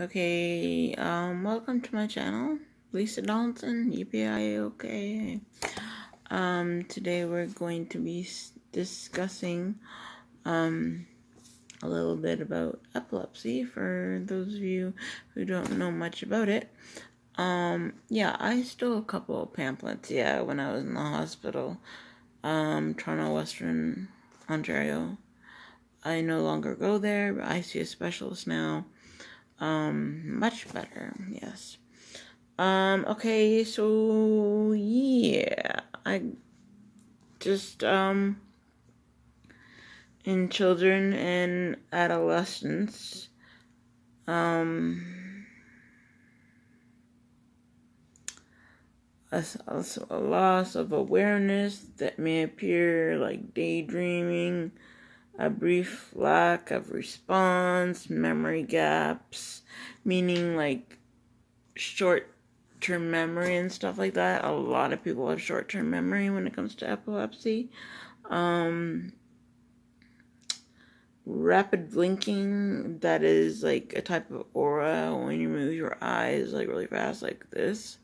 Okay, welcome to my channel, Lisa Dalton, yippee-okay. Today we're going to be discussing, a little bit about epilepsy for those of you who don't know much about it. Yeah, I stole a couple of pamphlets, when I was in the hospital, Toronto, Western Ontario. I no longer go there, but I see a specialist now. Much better, yes. Okay, so, yeah, I just, in children and adolescents, a loss of awareness that may appear like daydreaming, a brief lack of response, memory gaps, meaning like short-term memory and stuff like that. A lot of people have short-term memory when it comes to epilepsy. Rapid blinking, that is like a type of aura when you move your eyes like really fast like this.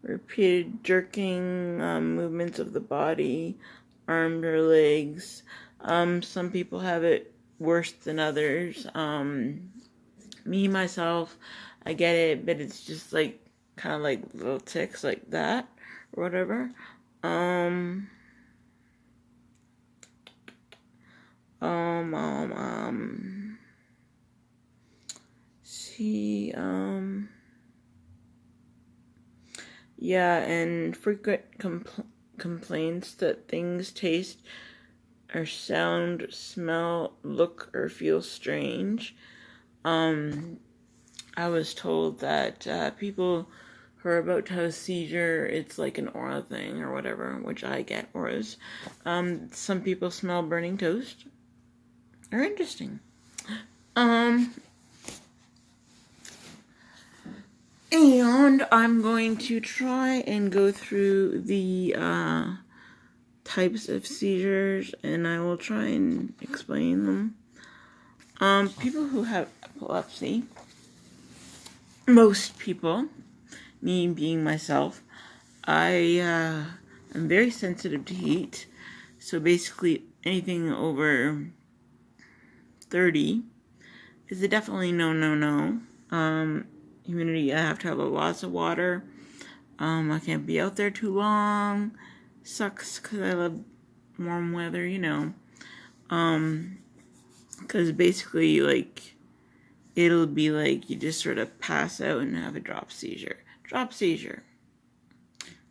Repeated jerking, movements of the body, arms or legs. Some people have it worse than others. Me, myself, I get it, but it's just like, kind of like little ticks like that, or whatever. Yeah, and frequent complaints that things taste or sound, smell, look, or feel strange. I was told that people who are about to have a seizure, it's like an aura thing or whatever, which I get auras. Some people smell burning toast. They're interesting. And I'm going to try and go through the types of seizures, and I will try and explain them. People who have epilepsy, most people, me being myself, I am very sensitive to heat. So basically anything over 30 is a definitely no. Humidity, I have to have lots of water. I can't be out there too long. Sucks because I love warm weather, you know. Because basically, like, it'll be like you just sort of pass out and have a drop seizure.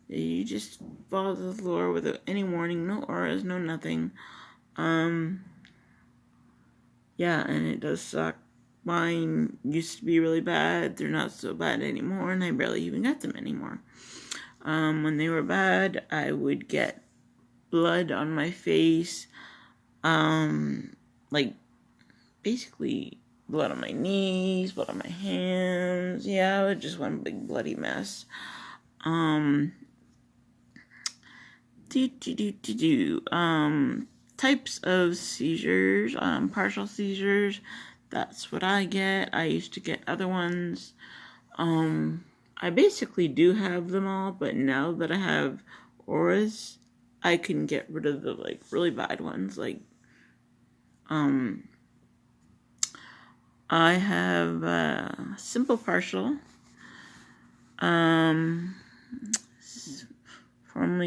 You just fall to the floor without any warning, no auras, no nothing. Yeah, and it does suck. Mine used to be really bad. They're not so bad anymore, and I barely even get them anymore. When they were bad, I would get blood on my face, like, basically blood on my knees, blood on my hands. Yeah, it was just one big bloody mess. Types of seizures, partial seizures, that's what I get. I used to get other ones. I basically do have them all, but now that I have auras, I can get rid of the, like, really bad ones. Like, I have simple partial, formerly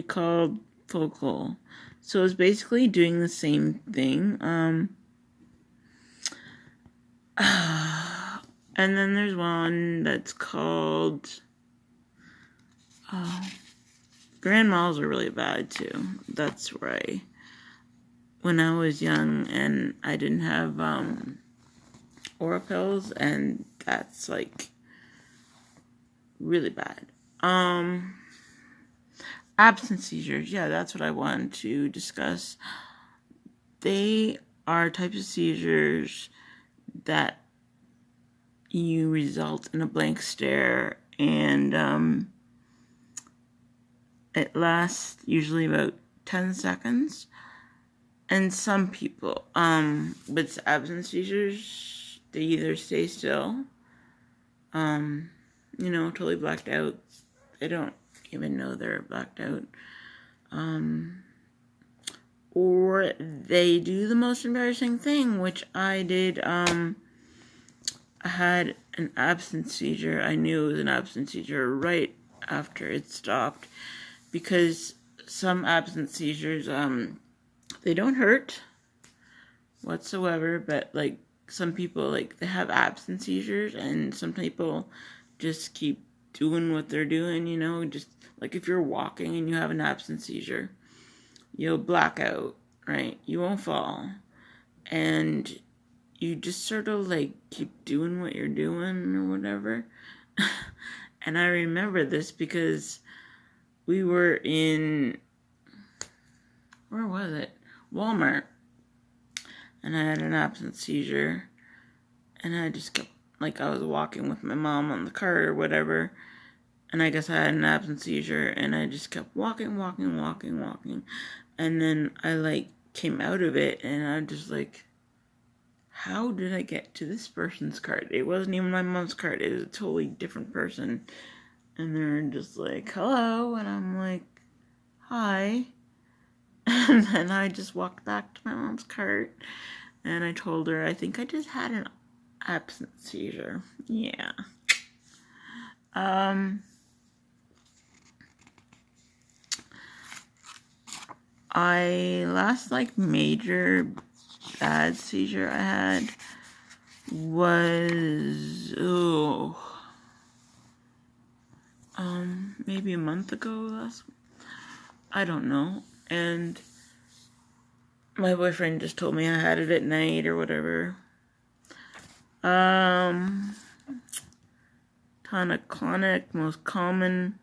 called focal. So it's basically doing the same thing. And then there's one that's called, grand mals are really bad too. That's where when I was young and I didn't have, aura pills, and that's like really bad. Absence seizures, yeah, that's what I wanted to discuss. They are types of seizures that you result in a blank stare, and it lasts usually about 10 seconds. And some people, with absence seizures, they either stay still, totally blacked out. They don't even know they're blacked out. Or they do the most embarrassing thing, which I did. I had an absence seizure. I knew it was an absence seizure right after it stopped, because some absence seizures, they don't hurt whatsoever, but like some people, like, they have absence seizures, and some people just keep doing what they're doing, just like if you're walking and you have an absence seizure, you'll black out, right? You won't fall, and you just sort of like keep doing what you're doing or whatever. And I remember this because we were in, where was it? Walmart. And I had an absence seizure. And I just kept, like, I was walking with my mom on the cart or whatever. And I guess I had an absence seizure. And I just kept walking. And then I, like, came out of it. And I just, like, how did I get to this person's cart? It wasn't even my mom's cart. It was a totally different person. And they're just like, hello. And I'm like, hi. And then I just walked back to my mom's cart. And I told her, I think I just had an absence seizure. Yeah. Last, like, major bad seizure I had was, maybe a month ago. I don't know. And my boyfriend just told me I had it at night or whatever. Tonic-clonic, most common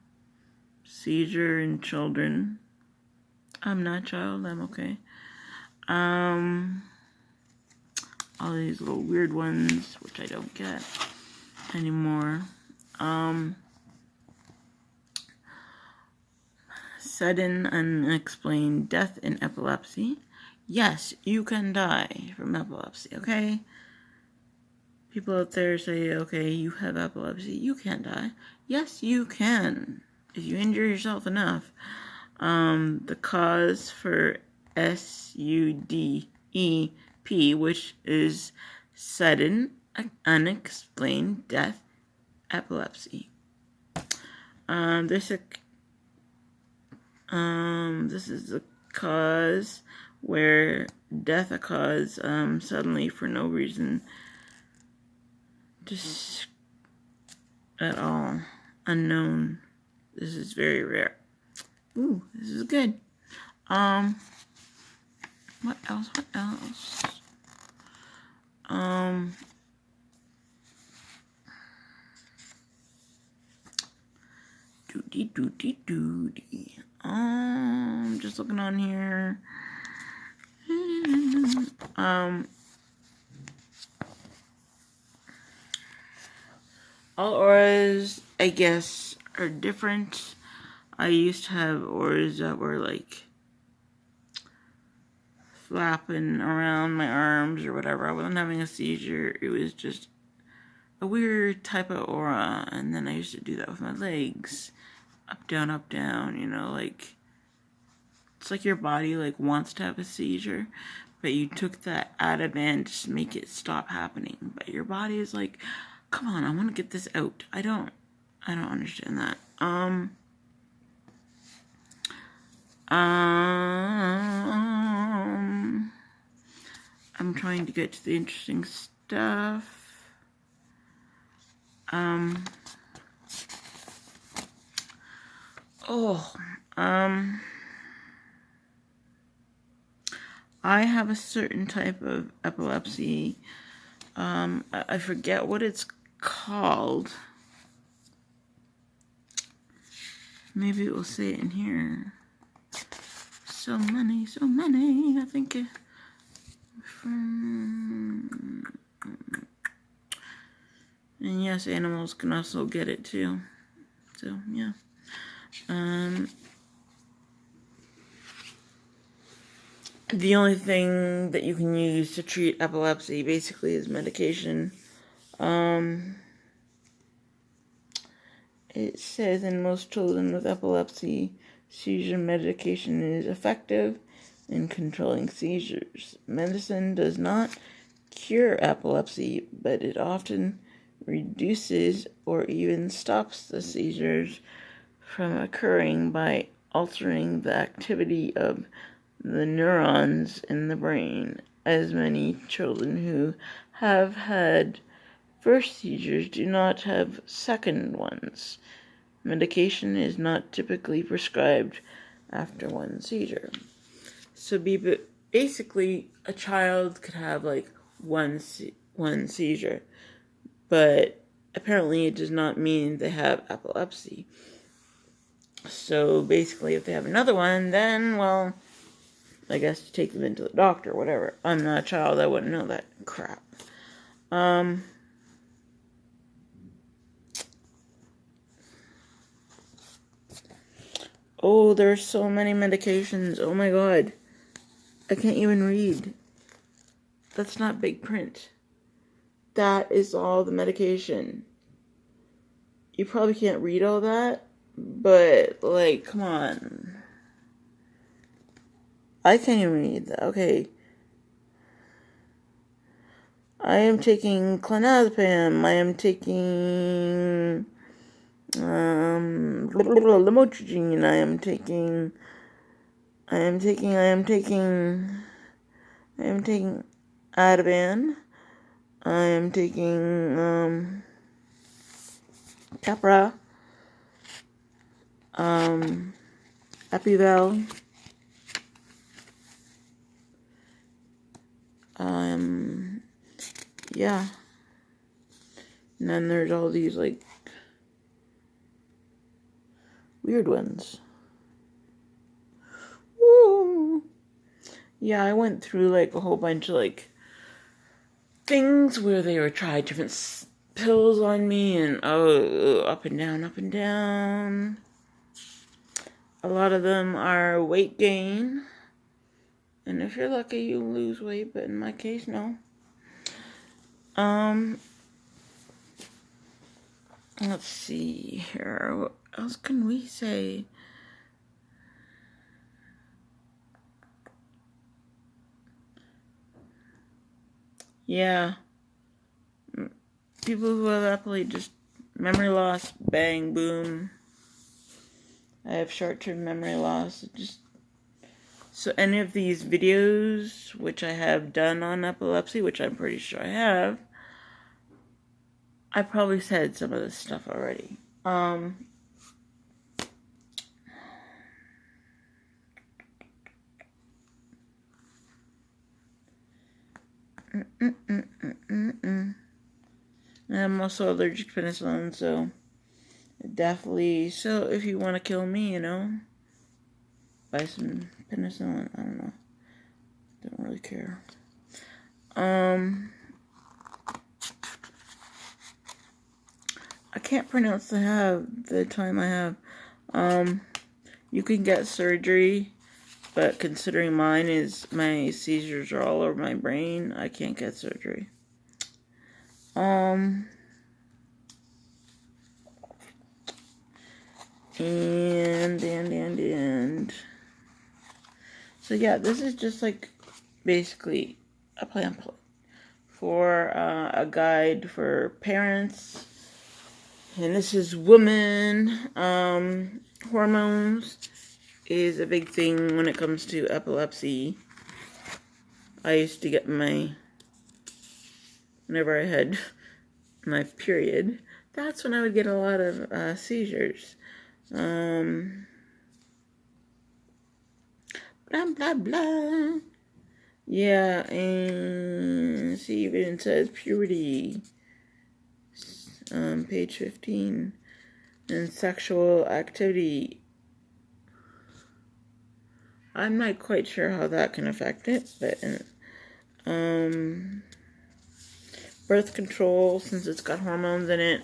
seizure in children. I'm not a child, I'm okay. All these little weird ones, which I don't get anymore. Sudden unexplained death in epilepsy. Yes, you can die from epilepsy, okay? People out there say, okay, you have epilepsy, you can't die. Yes, you can, if you injure yourself enough. The cause for SUDEP, which is sudden unexplained death epilepsy. This is the cause where death occurs suddenly for no reason, just at all, unknown. This is very rare. Ooh, this is good. What else? Doody. Just looking on here. All auras, I guess, are different. I used to have auras that were like flapping around my arms or whatever. I wasn't having a seizure. It was just a weird type of aura. And then I used to do that with my legs. Up, down, like, it's like your body, like, wants to have a seizure, but you took that Ativan to make it stop happening. But your body is like, come on, I want to get this out. I don't understand that. I'm trying to get to the interesting stuff. I have a certain type of epilepsy. I forget what it's called. Maybe it will say it in here. So many. I think and yes, animals can also get it too. So yeah. the only thing that you can use to treat epilepsy basically is medication. It says in most children with epilepsy, seizure medication is effective in controlling seizures. Medicine does not cure epilepsy, but it often reduces or even stops the seizures from occurring by altering the activity of the neurons in the brain. As many children who have had first seizures do not have second ones. Medication is not typically prescribed after one seizure. So basically, a child could have like one seizure, but apparently it does not mean they have epilepsy. So basically, if they have another one, then, well, I guess you take them into the doctor, whatever. I'm not a child, I wouldn't know that crap. Oh, there's so many medications. Oh my god. I can't even read. That's not big print. That is all the medication. You probably can't read all that, but, like, come on. I can't even read that. Okay. I am taking clonazepam. I am taking lamotrigine. I am taking Ativan. I am taking Capra. Epivel. Yeah. And then there's all these, like, weird ones. Woo! Yeah, I went through, like, a whole bunch of, like, things where they were trying different pills on me, and, up and down, up and down. A lot of them are weight gain. And if you're lucky, you lose weight, but in my case, no. Let's see here. What else can we say? Yeah. People who have epilepsy, just memory loss, bang, boom. I have short-term memory loss. So any of these videos, which I have done on epilepsy, which I'm pretty sure I have, I probably said some of this stuff already. I'm also allergic to penicillin, so definitely. So if you want to kill me, buy some penicillin. I don't know. Don't really care. I can't pronounce the time I have. You can get surgery, but considering my seizures are all over my brain, I can't get surgery. And so yeah, this is just like basically a pamphlet for a guide for parents. And this is women. Hormones is a big thing when it comes to epilepsy. I used to get whenever I had my period, that's when I would get a lot of seizures. Blah, blah, blah. Yeah, and see, it even says puberty. Page 15. And sexual activity. I'm not quite sure how that can affect it, but birth control, since it's got hormones in it,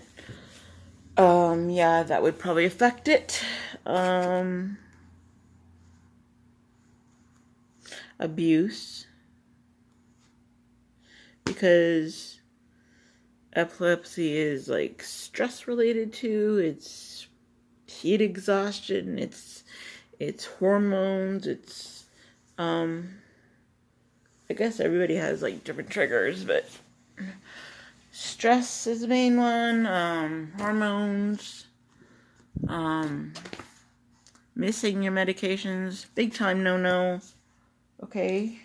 yeah, that would probably affect it. abuse, because epilepsy is like stress related to, it's heat exhaustion, it's hormones, it's I guess everybody has like different triggers, but stress is the main one. Hormones, missing your medications, big time no. Okay.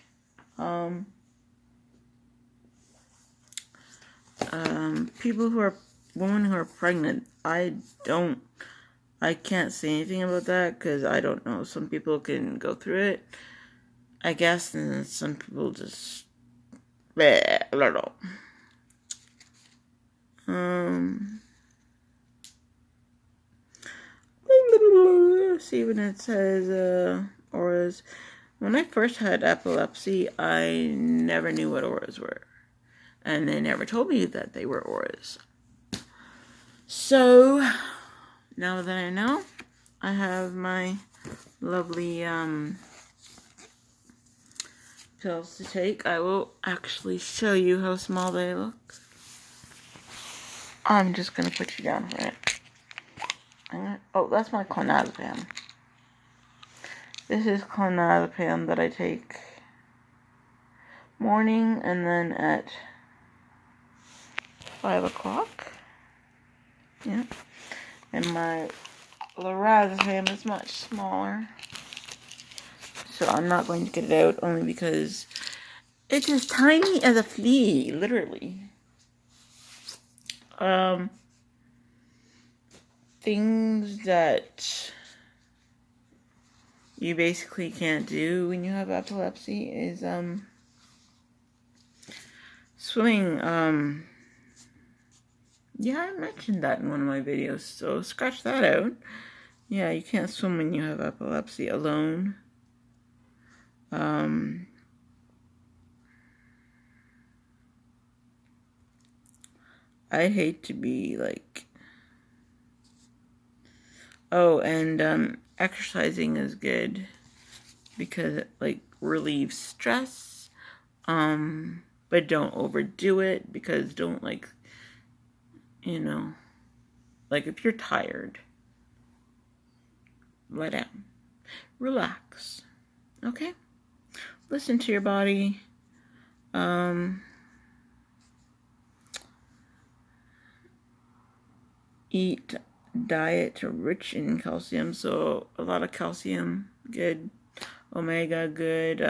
People who are, women who are pregnant, I can't say anything about that because I don't know. Some people can go through it, I guess, and some people just, bleh, I don't know. See when it says auras. When I first had epilepsy, I never knew what auras were. And they never told me that they were auras. So, now that I know, I have my lovely pills to take. I will actually show you how small they look. I'm just going to put you down for it. Oh, that's my clonazepam. This is clonazepam that I take morning and then at 5 o'clock. Yeah. And my lorazepam is much smaller. So I'm not going to get it out only because it's as tiny as a flea, literally. Things that you basically can't do when you have epilepsy is swimming. Yeah, I mentioned that in one of my videos, so scratch that out. Yeah, you can't swim when you have epilepsy alone. I hate to be like, oh, and exercising is good because it like relieves stress, but don't overdo it, because don't, like, you know, like if you're tired, let down, relax, okay? Listen to your body. Eat diet rich in calcium, so a lot of calcium, good. Omega, good.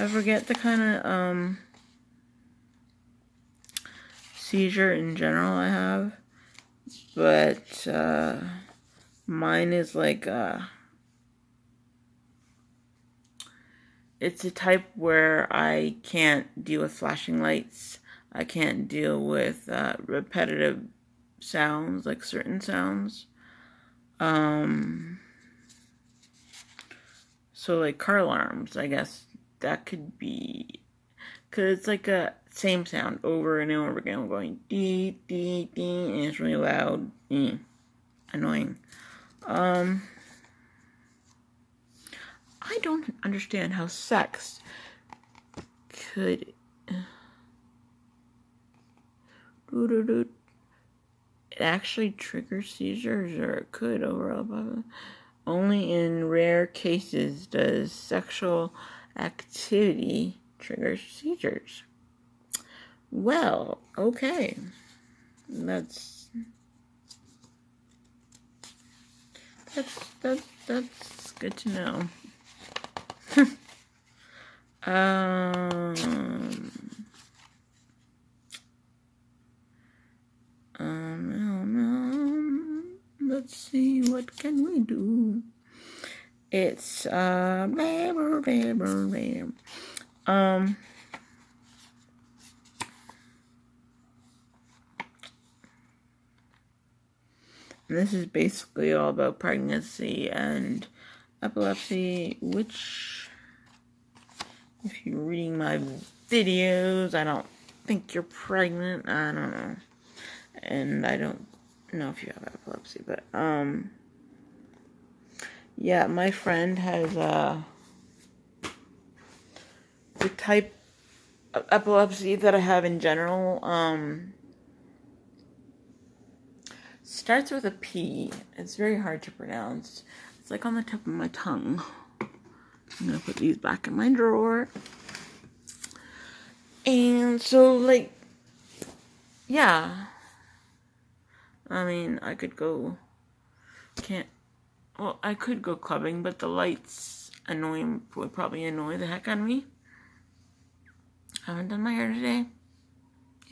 I forget the kind of seizure in general I have, but mine is like it's a type where I can't deal with flashing lights. I can't deal with repetitive sounds, like certain sounds. So like car alarms, I guess that could be, because it's like a same sound over and over again, going dee, dee, dee, and it's really loud, annoying. I don't understand how sex could it actually trigger seizures, or it could overall. Only in rare cases does sexual activity trigger seizures. Well, okay. That's good to know. Let's see, what can we do? It's this is basically all about pregnancy and epilepsy, which, if you're reading my videos, I don't think you're pregnant. I don't know. And I don't know if you have epilepsy, but yeah, my friend has the type of epilepsy that I have in general. Starts with a P. It's very hard to pronounce. It's like on the tip of my tongue. I'm gonna put these back in my drawer. And so, like, yeah. I mean, I could go. I could go clubbing, but the lights would probably annoy the heck out of me. I haven't done my hair today.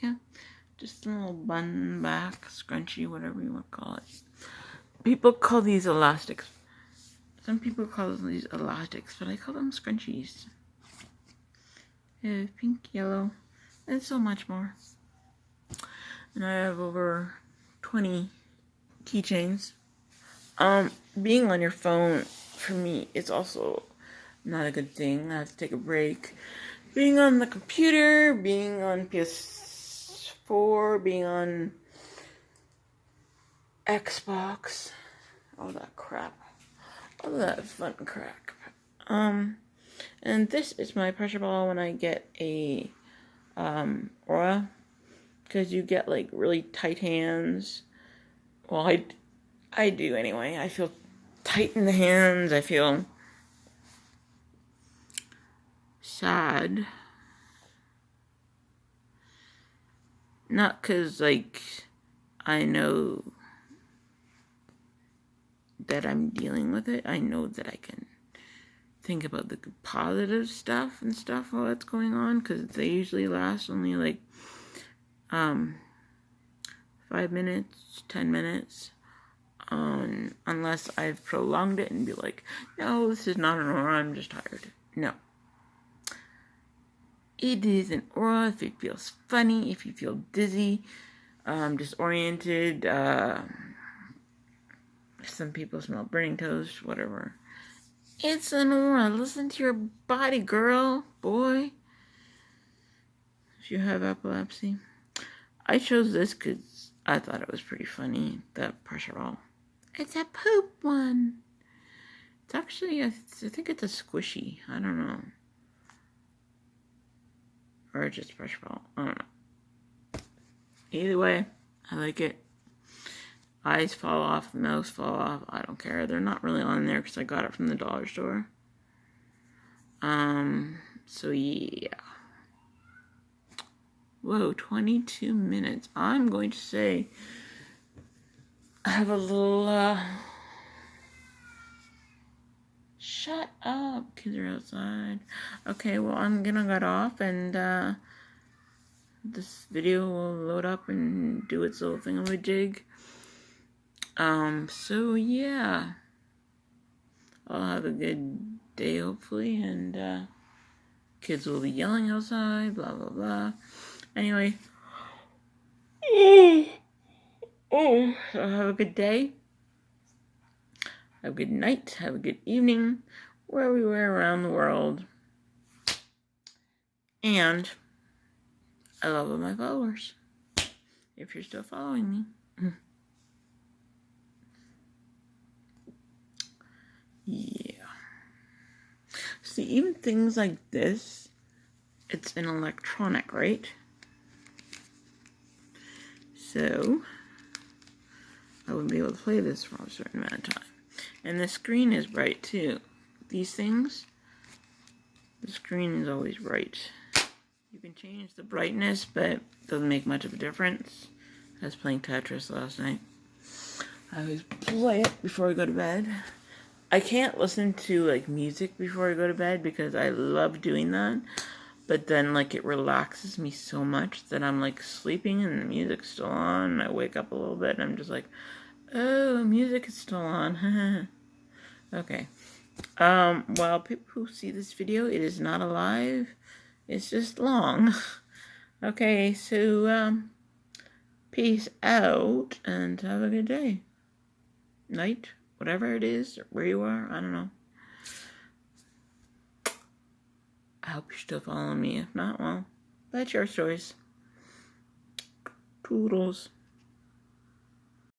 Yeah. Just a little bun back, scrunchy, whatever you want to call it. People call these elastics. Some people call these elastics, but I call them scrunchies. Pink, yellow, and so much more. And I have over 20 keychains. Being on your phone, for me, is also not a good thing. I have to take a break. Being on the computer, being on PS4, being on Xbox, all that crap. All that fun crap. And this is my pressure ball when I get a, aura. Because you get, like, really tight hands. Well, I do anyway. I feel tight in the hands. I feel sad. Not because, like, I know that I'm dealing with it. I know that I can think about the positive stuff and stuff while it's going on, because they usually last only like 5 minutes, 10 minutes, unless I've prolonged it and be like, no, this is not an aura, I'm just tired. No. It is an aura if it feels funny, if you feel dizzy, disoriented, some people smell burning toast, whatever. It's an aura. Listen to your body, girl, boy. If you have epilepsy. I chose this because I thought it was pretty funny, the pressure ball. It's a poop one. It's actually, I think it's a squishy. I don't know. Or just a pressure ball. I don't know. Either way, I like it. Eyes fall off, mouth fall off, I don't care. They're not really on there because I got it from the dollar store. So yeah. Whoa, 22 minutes. I'm going to say I have a little, shut up, kids are outside. Okay, well, I'm gonna get off and, this video will load up and do its little thingamajig. So yeah, I'll have a good day hopefully, and kids will be yelling outside, blah blah blah. Anyway, so have a good day, have a good night, have a good evening, wherever you are around the world, and I love all my followers, if you're still following me. Yeah. See, even things like this, it's an electronic, right? So, I wouldn't be able to play this for a certain amount of time. And the screen is bright, too. These things, the screen is always bright. You can change the brightness, but it doesn't make much of a difference. I was playing Tetris last night. I always play it before I go to bed. I can't listen to, like, music before I go to bed because I love doing that. But then, like, it relaxes me so much that I'm, like, sleeping and the music's still on. I wake up a little bit and I'm just like, oh, music is still on. Okay. Well, people who see this video, it is not alive. It's just long. Okay, so, peace out and have a good day. Night. Whatever it is, or where you are, I don't know. I hope you're still following me. If not, well, that's your choice. Toodles.